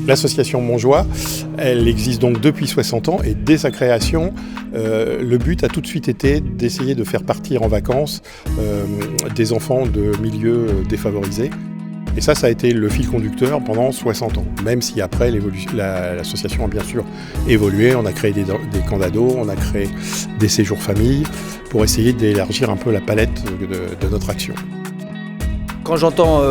L'association Montjoie, elle existe donc depuis 60 ans et dès sa création, le but a tout de suite été d'essayer de faire partir en vacances des enfants de milieux défavorisés. Et ça a été le fil conducteur pendant 60 ans, même si après l'association a bien sûr évolué. On a créé des camps d'ados, on a créé des séjours famille pour essayer d'élargir un peu la palette de notre action. Quand j'entends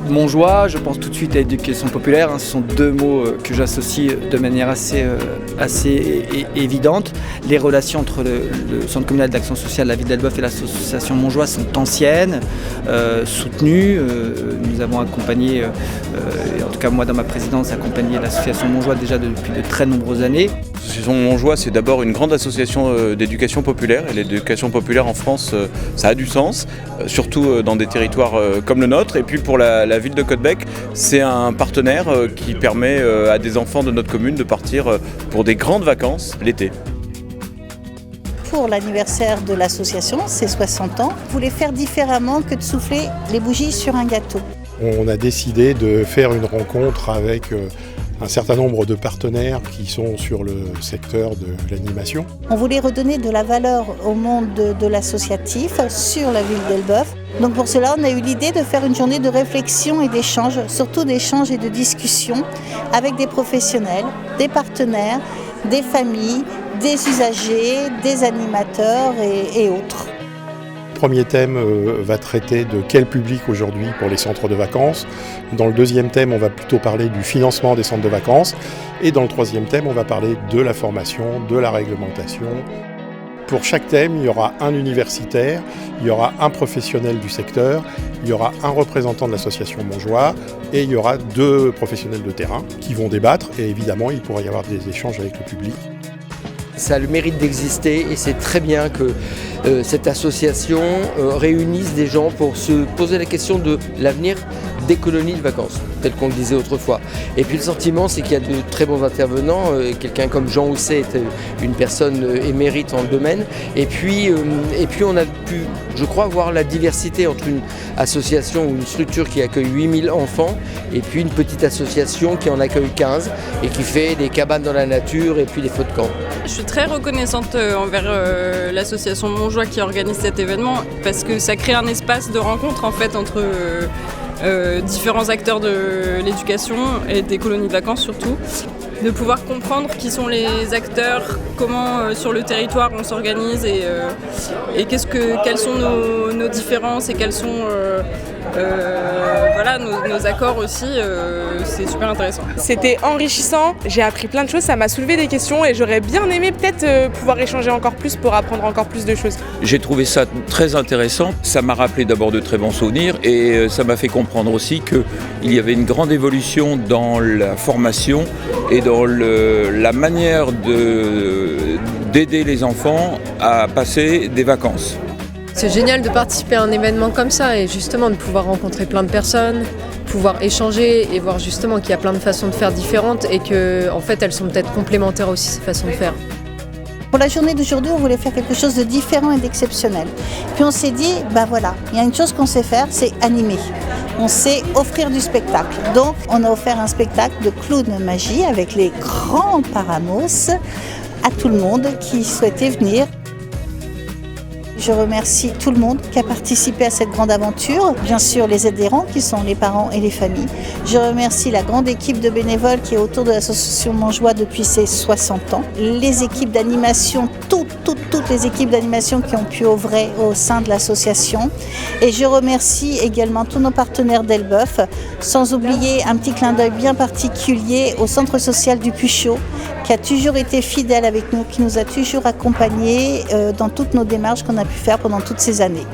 Montjoie, je pense tout de suite à l'éducation populaire. Ce sont deux mots que j'associe de manière assez évidente. Les relations entre le Centre communal d'action sociale, la ville d'Elbeuf et l'association Montjoie sont anciennes, soutenues. Nous avons accompagné, en tout cas moi dans ma présidence, accompagné l'association Montjoie déjà depuis de très nombreuses années. L'association Montjoie, c'est d'abord une grande association d'éducation populaire. Et l'éducation populaire en France, ça a du sens, surtout dans des territoires comme le nôtre. Et puis pour la ville de Caudebec, c'est un partenaire qui permet à des enfants de notre commune de partir pour des grandes vacances l'été. Pour l'anniversaire de l'association, c'est 60 ans, on voulait faire différemment que de souffler les bougies sur un gâteau. On a décidé de faire une rencontre avec un certain nombre de partenaires qui sont sur le secteur de l'animation. On voulait redonner de la valeur au monde de l'associatif sur la ville d'Elbeuf. Donc pour cela, on a eu l'idée de faire une journée de réflexion et d'échange, surtout d'échange et de discussion avec des professionnels, des partenaires, des familles, des usagers, des animateurs et autres. Le premier thème va traiter de quel public aujourd'hui pour les centres de vacances. Dans le deuxième thème, on va plutôt parler du financement des centres de vacances. Et dans le troisième thème, on va parler de la formation, de la réglementation. Pour chaque thème, il y aura un universitaire, il y aura un professionnel du secteur, il y aura un représentant de l'association Montjoie et il y aura 2 professionnels de terrain qui vont débattre et évidemment, il pourra y avoir des échanges avec le public. Ça a le mérite d'exister et c'est très bien que cette association réunisse des gens pour se poser la question de l'avenir des colonies de vacances, tel qu'on le disait autrefois. Et puis le sentiment, c'est qu'il y a de très bons intervenants. Quelqu'un comme Jean Housset est une personne émérite dans le domaine. Et puis on a pu, je crois, voir la diversité entre une association ou une structure qui accueille 8000 enfants et puis une petite association qui en accueille 15 et qui fait des cabanes dans la nature et puis des feux de camp. Je suis très reconnaissante envers l'association Montjoie qui organise cet événement parce que ça crée un espace de rencontre en fait entre différents acteurs de l'éducation et des colonies de vacances surtout, de pouvoir comprendre qui sont les acteurs, comment sur le territoire on s'organise et quelles sont nos différences et quels sont nos accords aussi, c'est super intéressant. C'était enrichissant, j'ai appris plein de choses, ça m'a soulevé des questions et j'aurais bien aimé peut-être pouvoir échanger encore plus pour apprendre encore plus de choses. J'ai trouvé ça très intéressant, ça m'a rappelé d'abord de très bons souvenirs et ça m'a fait comprendre aussi qu'il y avait une grande évolution dans la formation et dans la manière d'aider les enfants à passer des vacances. C'est génial de participer à un événement comme ça et justement de pouvoir rencontrer plein de personnes, pouvoir échanger et voir justement qu'il y a plein de façons de faire différentes et que en fait elles sont peut-être complémentaires aussi ces façons de faire. Pour la journée d'aujourd'hui, on voulait faire quelque chose de différent et d'exceptionnel. Puis on s'est dit, il y a une chose qu'on sait faire, c'est animer. On sait offrir du spectacle. Donc on a offert un spectacle de clown magie avec les grands paramos à tout le monde qui souhaitait venir. Je remercie tout le monde qui a participé à cette grande aventure, bien sûr les adhérents qui sont les parents et les familles. Je remercie la grande équipe de bénévoles qui est autour de l'association Montjoie depuis ses 60 ans, les équipes d'animation, toutes les équipes d'animation qui ont pu œuvrer au sein de l'association. Et je remercie également tous nos partenaires d'Elbeuf, sans oublier un petit clin d'œil bien particulier au centre social du Puchot, qui a toujours été fidèle avec nous, qui nous a toujours accompagnés dans toutes nos démarches qu'on a pu faire pendant toutes ces années.